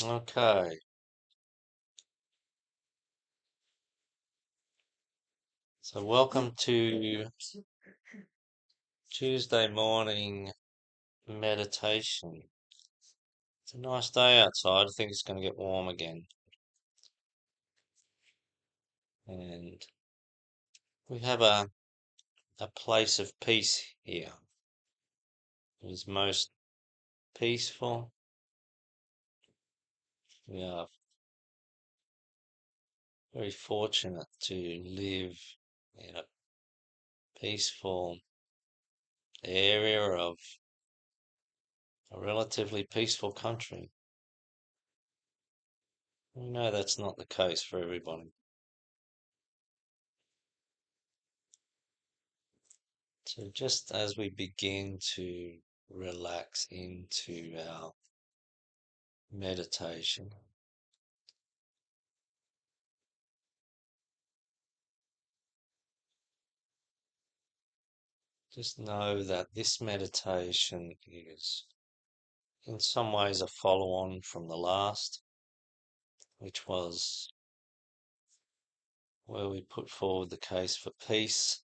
Okay, so welcome to Tuesday morning meditation. It's a nice day outside. I think it's going to get warm again. And we have a place of peace here. It is most peaceful. We are very fortunate to live in a peaceful area of a relatively peaceful country. We know that's not the case for everybody. So just as we begin to relax into our meditation, just know that this meditation is in some ways a follow on from the last, which was where we put forward the case for peace,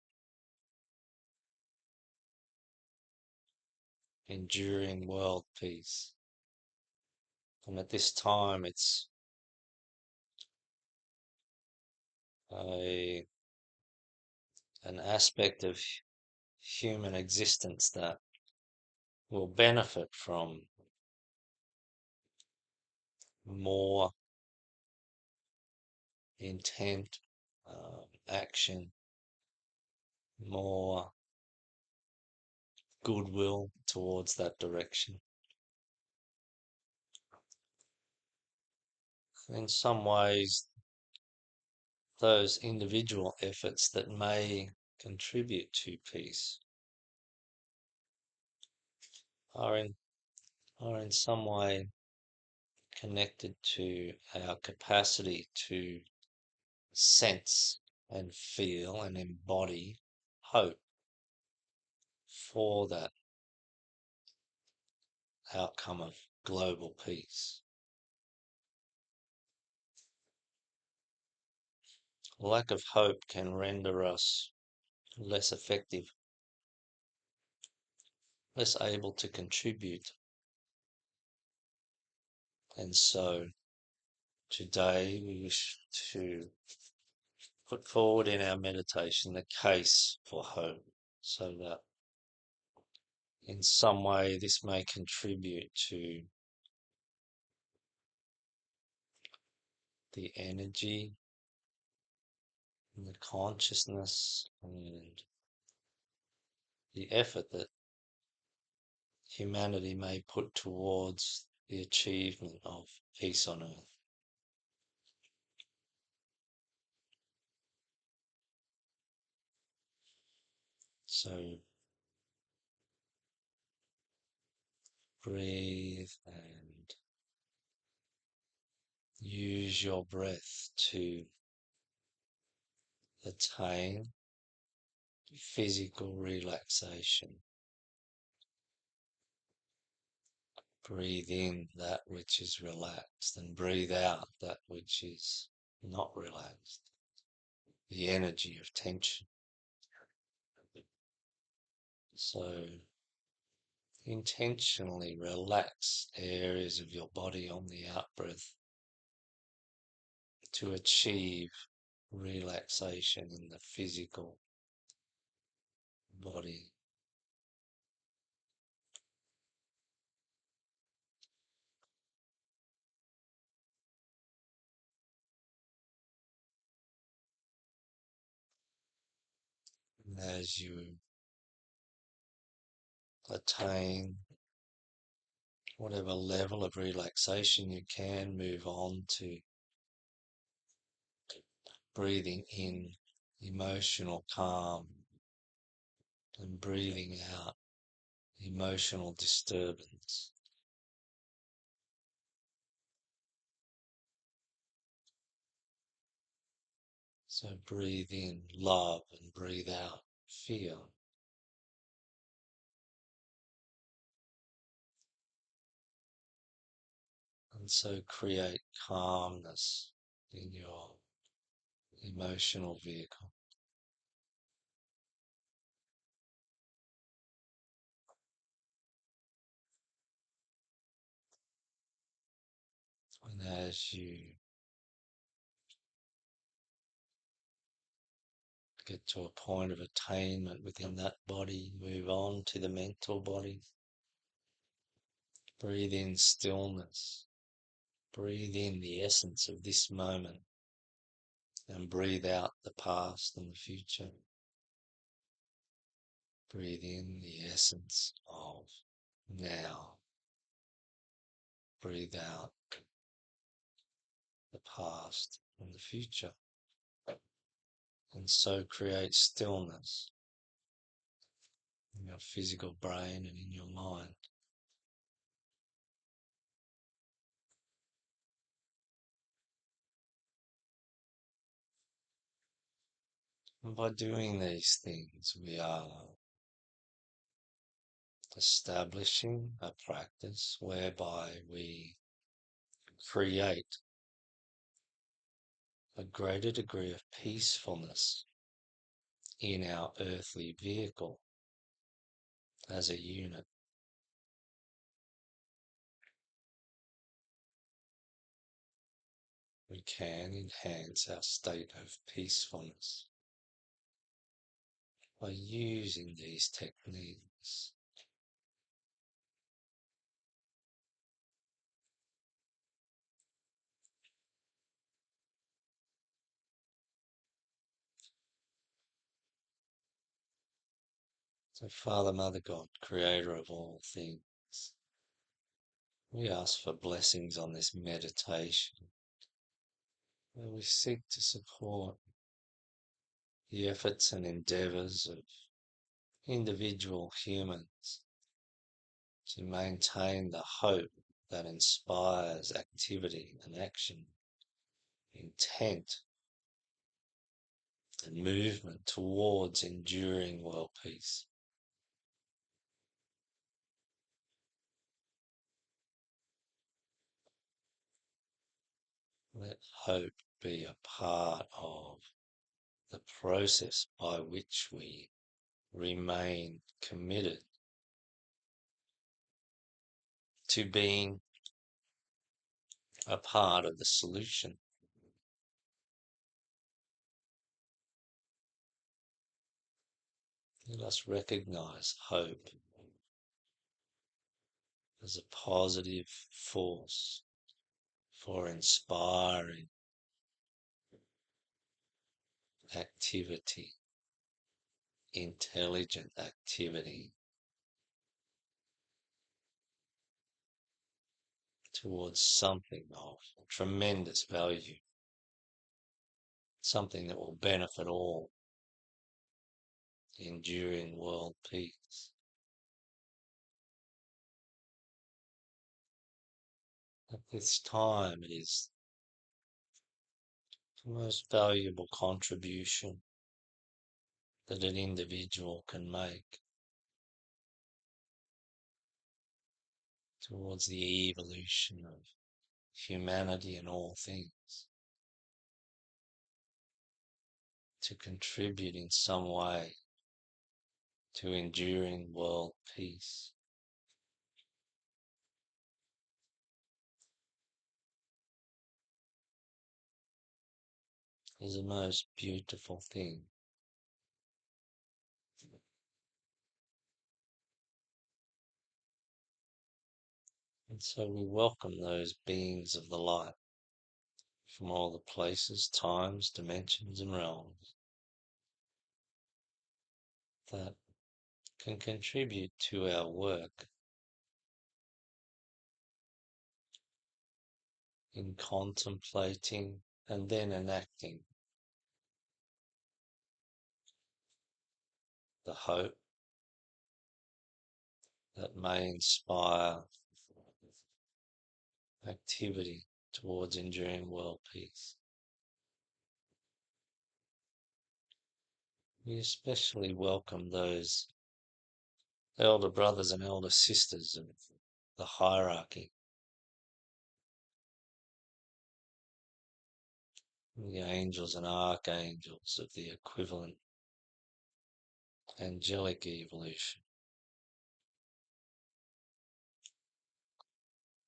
enduring world peace. And at this time, it's a an aspect of human existence that will benefit from more intent, action, more goodwill towards that direction. In some ways, those individual efforts that may contribute to peace are in are in some way connected to our capacity to sense and feel and embody hope for that outcome of global peace. Lack of hope can render us less effective, less able to contribute. And so today we wish to put forward in our meditation the case for hope, so that in some way this may contribute to the energy and the consciousness and the effort that humanity may put towards the achievement of peace on earth. So breathe and use your breath to attain physical relaxation. Breathe in that which is relaxed and breathe out that which is not relaxed. The energy of tension. So intentionally relax areas of your body on the out breath to achieve relaxation in the physical body. And as you attain whatever level of relaxation you can, move on to breathing in emotional calm and breathing out emotional disturbance. So breathe in love and breathe out fear. and so create calmness in your emotional vehicle. And as you get to a point of attainment within that body, move on to the mental body. Breathe in stillness. Breathe in the essence of this moment and breathe out the past and the future. Breathe in the essence of now. Breathe out the past and the future. And so create stillness in your physical brain and in your mind. And by doing these things, we are establishing a practice whereby we create a greater degree of peacefulness in our earthly vehicle as a unit. We can enhance our state of peacefulness by using these techniques. So Father, Mother God, Creator of all things, we ask for blessings on this meditation, where we seek to support the efforts and endeavours of individual humans to maintain the hope that inspires activity and action, intent and movement towards enduring world peace. Let hope be a part of the process by which we remain committed to being a part of the solution. Let us recognize hope as a positive force for inspiring activity, intelligent activity towards something of tremendous value, something that will benefit all, enduring world peace. At this time, it is the most valuable contribution that an individual can make towards the evolution of humanity and all things, to contribute in some way to enduring world peace. Is the most beautiful thing. And so we welcome those beings of the light from all the places, times, dimensions and realms that can contribute to our work in contemplating and then enacting the hope that may inspire activity towards enduring world peace. We especially welcome those elder brothers and elder sisters of the hierarchy the angels and archangels of the equivalent angelic evolution.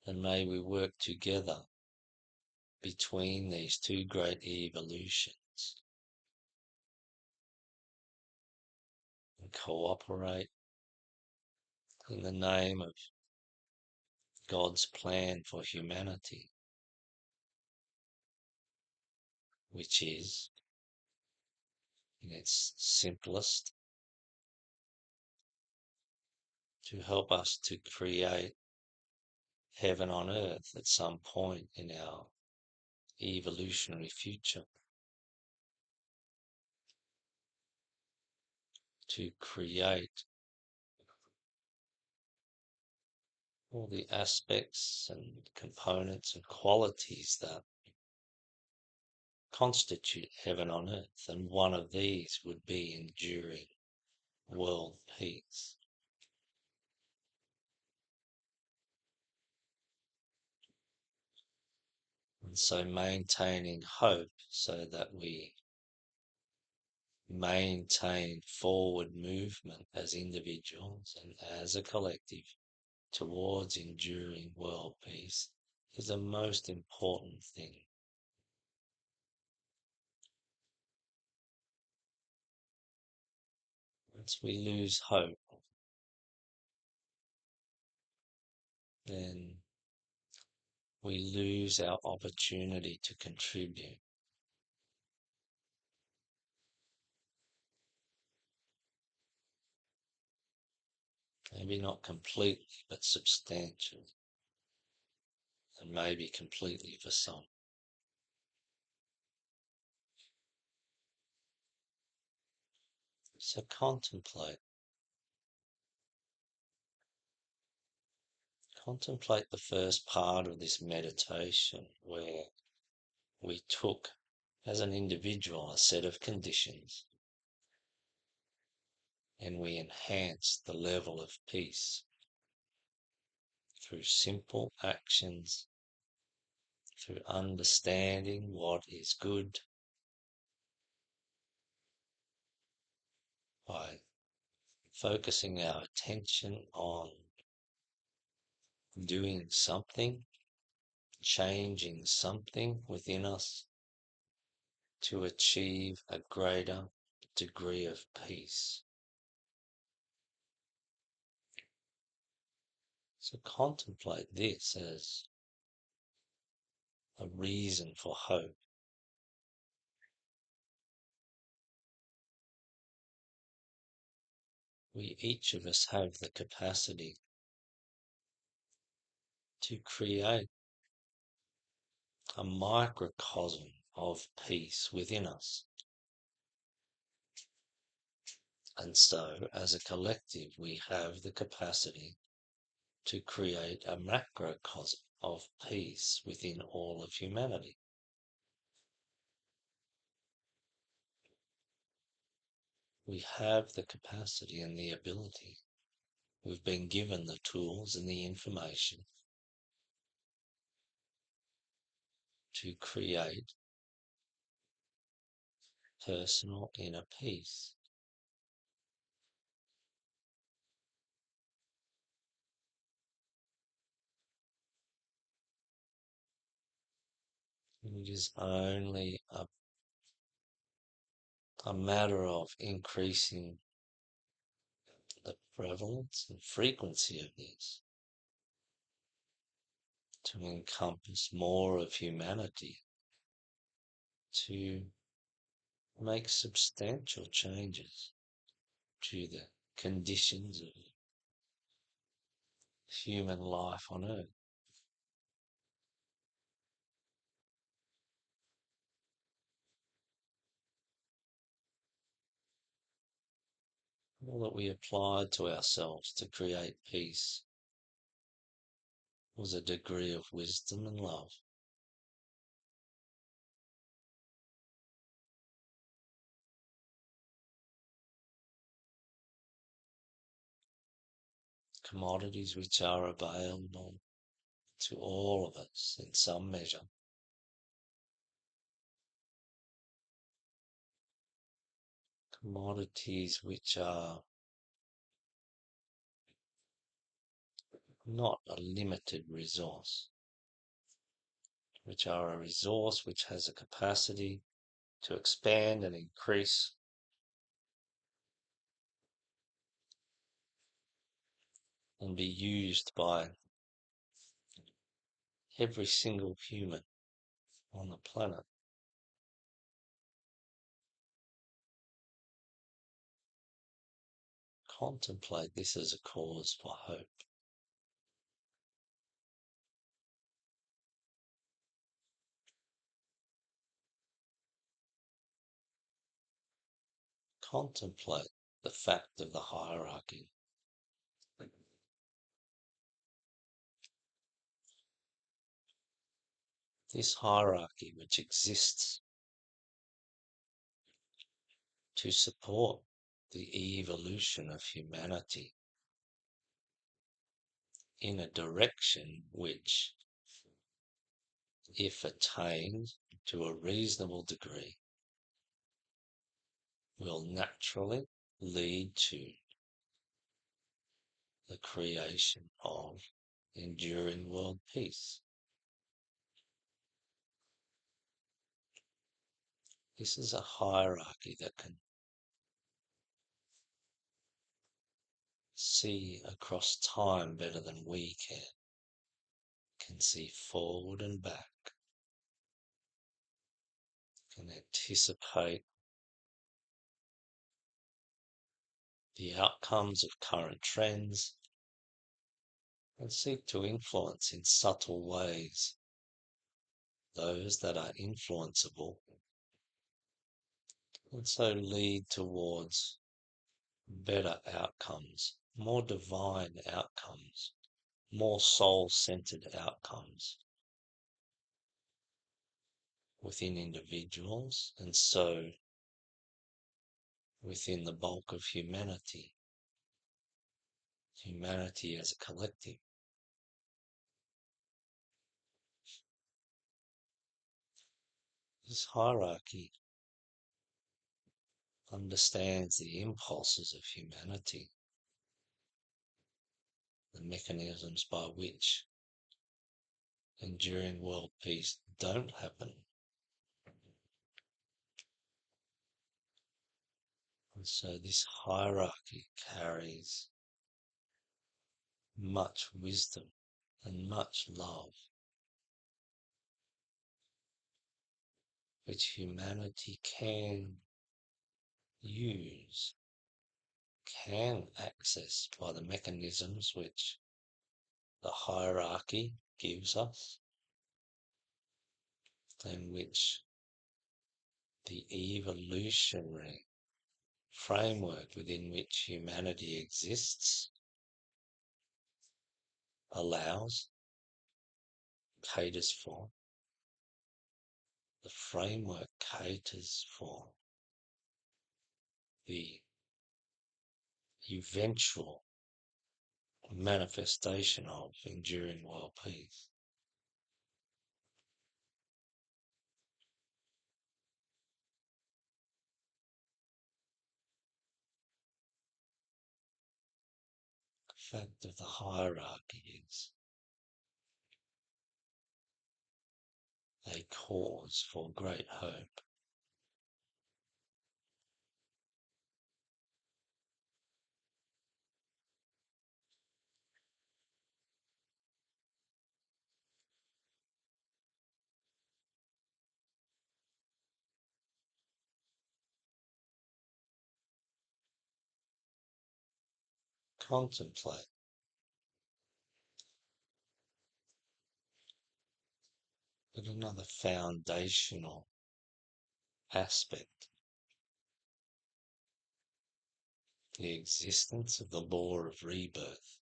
And may we work together between these two great evolutions and cooperate in the name of God's plan for humanity, which is, in its simplest, to help us to create heaven on earth at some point in our evolutionary future, to create all the aspects and components and qualities that constitute heaven on earth, and one of these would be enduring world peace. And so maintaining hope so that we maintain forward movement as individuals and as a collective towards enduring world peace is the most important thing. Once we lose hope, then we lose our opportunity to contribute. Maybe not completely, but substantially, and maybe completely for some. So contemplate the first part of this meditation where we took, as an individual, a set of conditions and we enhanced the level of peace through simple actions, through understanding what is good, by focusing our attention on doing something, changing something within us to achieve a greater degree of peace. So contemplate this as a reason for hope. We each of us have the capacity to create a microcosm of peace within us. And so, as a collective, we have the capacity to create a macrocosm of peace within all of humanity. We have the capacity and the ability. We've been given the tools and the information to create personal inner peace. It is only a matter of increasing the prevalence and frequency of this to encompass more of humanity, to make substantial changes to the conditions of human life on earth. All that we applied to ourselves to create peace was a degree of wisdom and love. Commodities which are available to all of us in some measure. commodities which are not a limited resource, which are a resource which has a capacity to expand and increase and be used by every single human on the planet. Contemplate this as a cause for hope. Contemplate the fact of the hierarchy. This hierarchy which exists to support the evolution of humanity in a direction which, if attained to a reasonable degree, will naturally lead to the creation of enduring world peace. This is a hierarchy that can see across time better than we can see forward and back, can anticipate the outcomes of current trends, and seek to influence in subtle ways those that are influenceable, and so lead towards better outcomes, more divine outcomes, more soul-centered outcomes within individuals, and so within the bulk of humanity as a collective. This hierarchy understands the impulses of humanity, the mechanisms by which enduring world peace don't happen. And so this hierarchy carries much wisdom and much love, which humanity can use, can access by the mechanisms which the hierarchy gives us, and which the evolutionary framework within which humanity exists allows, caters for. The framework caters for the eventual manifestation of enduring world peace. The fact of the hierarchy is a cause for great hope. Contemplate that another foundational aspect, the existence of the law of rebirth,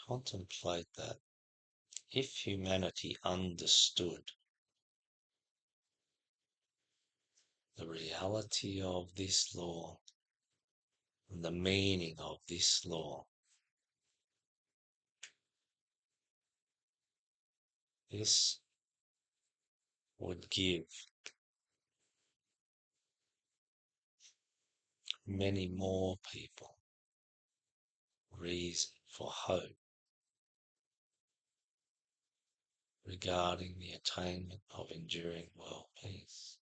contemplate that if humanity understood the reality of this law and the meaning of this law, this would give many more people reason for hope regarding the attainment of enduring world peace.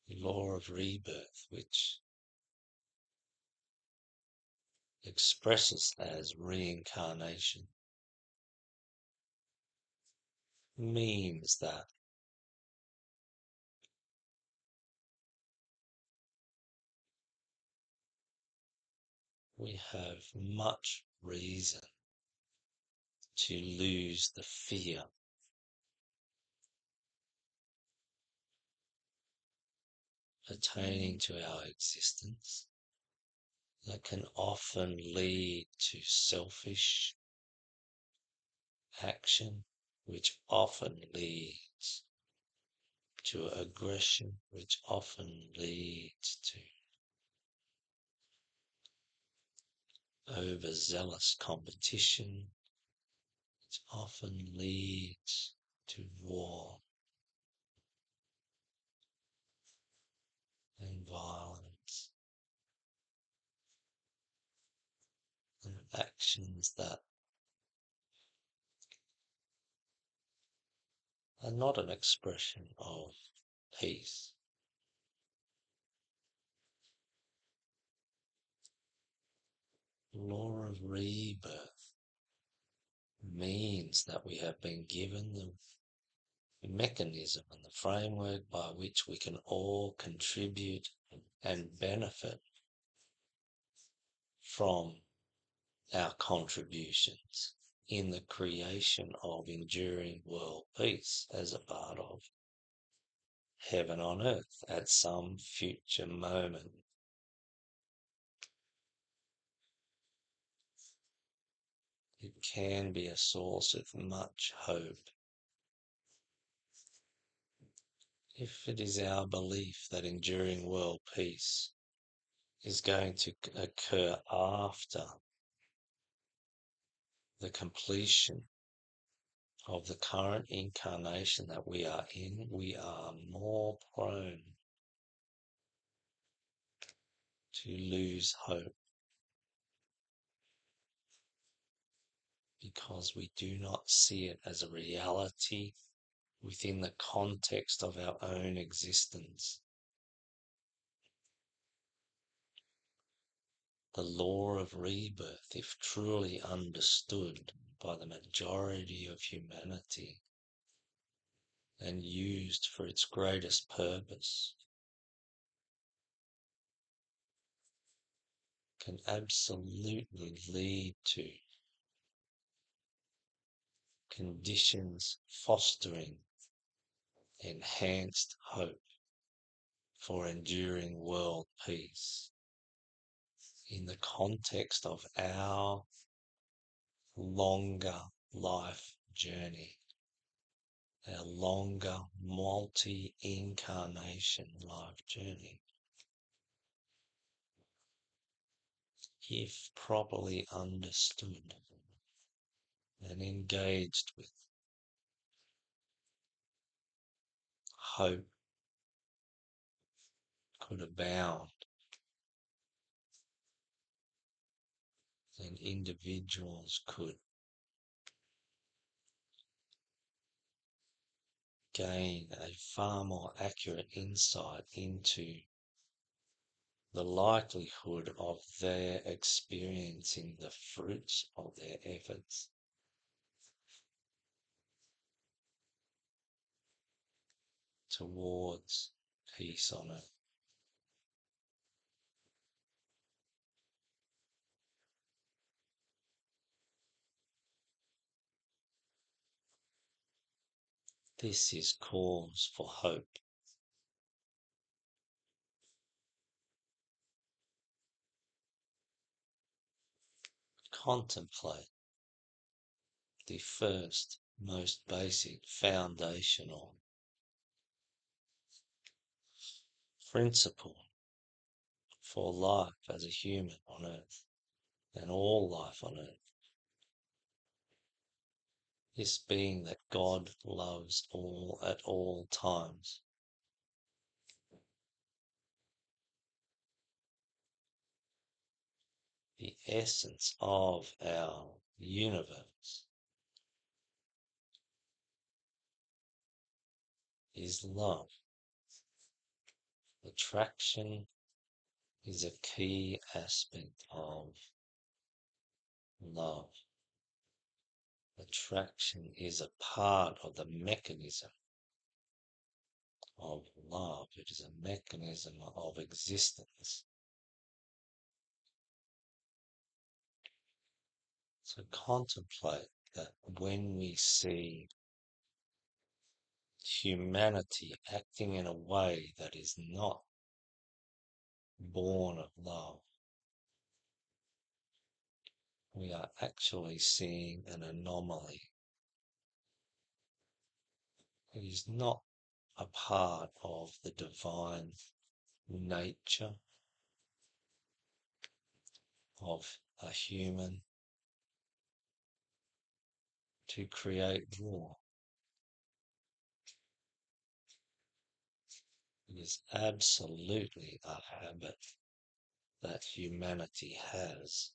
The law of rebirth, which expresses as reincarnation, means that we have much reason to lose the fear pertaining to our existence that can often lead to selfish action, which often leads to aggression, which often leads to overzealous competition, which often leads to war and violence and actions that are not an expression of peace. Law of rebirth means that we have been given the mechanism and the framework by which we can all contribute and benefit from our contributions in the creation of enduring world peace as a part of heaven on earth at some future moment. It can be a source of much hope if it is our belief that enduring world peace is going to occur after the completion of the current incarnation that we are in. We are more prone to lose hope because we do not see it as a reality within the context of our own existence. The law of rebirth, if truly understood by the majority of humanity and used for its greatest purpose, can absolutely lead to conditions fostering enhanced hope for enduring world peace in the context of our longer life journey, our longer multi-incarnation life journey. If properly understood and engaged with, hope could abound and individuals could gain a far more accurate insight into the likelihood of their experiencing the fruits of their efforts towards peace on earth. This is cause for hope. Contemplate the first, most basic, foundational principle for life as a human on earth and all life on earth. this being that God loves all at all times. The essence of our universe is love. Attraction is a key aspect of love. Attraction is a part of the mechanism of love. It is a mechanism of existence. So contemplate that when we see humanity acting in a way that is not born of love, we are actually seeing an anomaly. It is not a part of the divine nature of a human to create war. It is absolutely a habit that humanity has.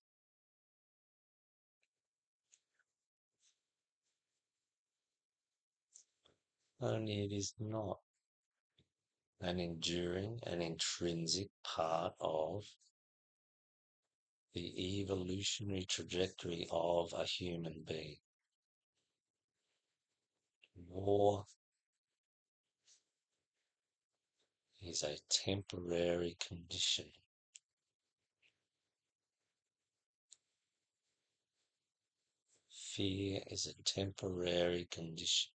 Only it is not an enduring and intrinsic part of the evolutionary trajectory of a human being. War is a temporary condition. Fear is a temporary condition.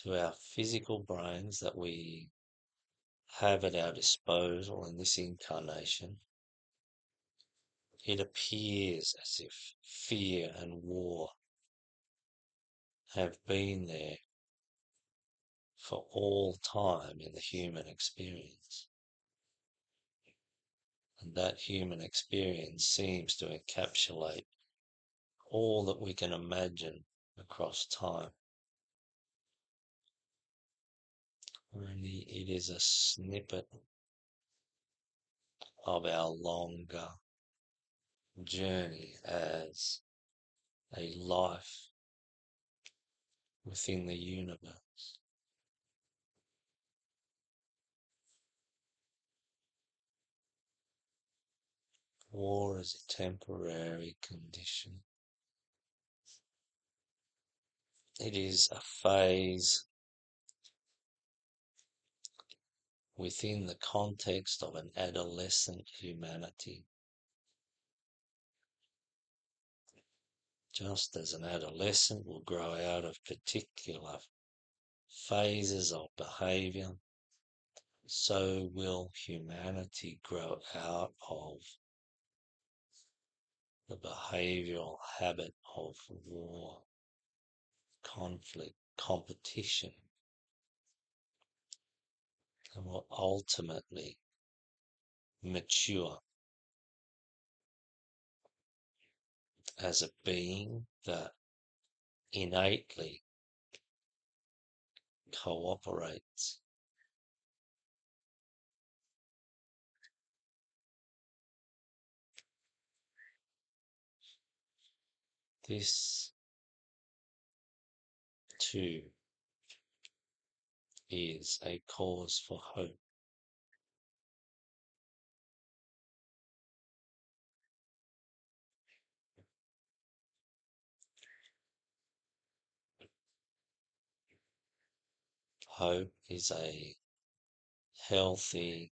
To our physical brains that we have at our disposal in this incarnation, it appears as if fear and war have been there for all time in the human experience. And that human experience seems to encapsulate all that we can imagine across time. Only it is a snippet of our longer journey as a life within the universe. War is a temporary condition. It is a phase within the context of an adolescent humanity. Just as an adolescent will grow out of particular phases of behavior, so will humanity grow out of the behavioral habit of war, conflict, competition, and will ultimately mature as a being that innately cooperates. This too is a cause for hope. Hope is a healthy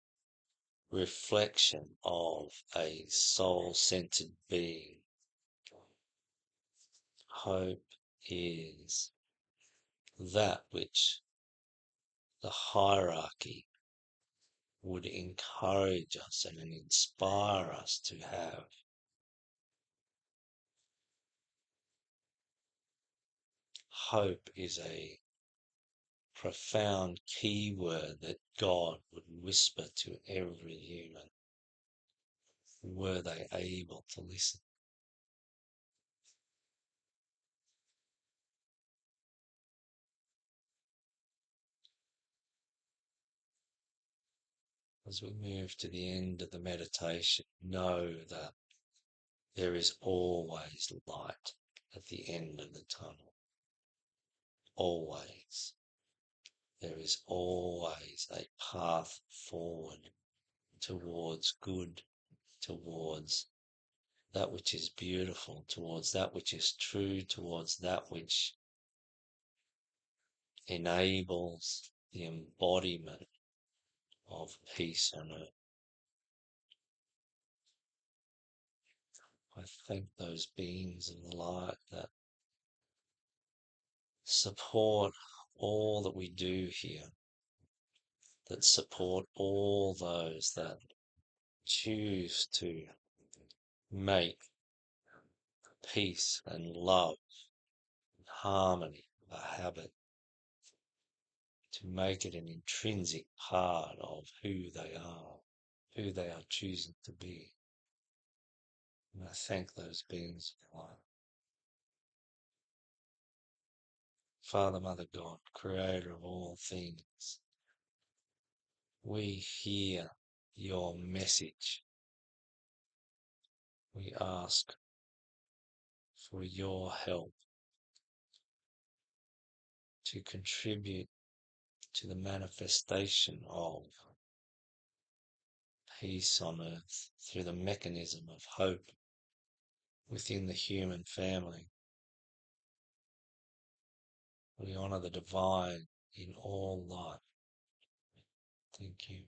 reflection of a soul-centered being. Hope is that which the hierarchy would encourage us and inspire us to have. Hope is a profound keyword that God would whisper to every human. Were they able to listen? As we move to the end of the meditation, know that there is always light at the end of the tunnel. Always. There is always a path forward towards good, towards that which is beautiful, towards that which is true, towards that which enables the embodiment of peace on earth. I thank those beings of light that support all that we do here, that support all those that choose to make peace and love and harmony a habit, to make it an intrinsic part of who they are choosing to be. And I thank those beings of light. Father, Mother, God, creator of all things, we hear your message. We ask for your help to contribute to the manifestation of peace on earth through the mechanism of hope within the human family. We honour the divine in all life. Thank you.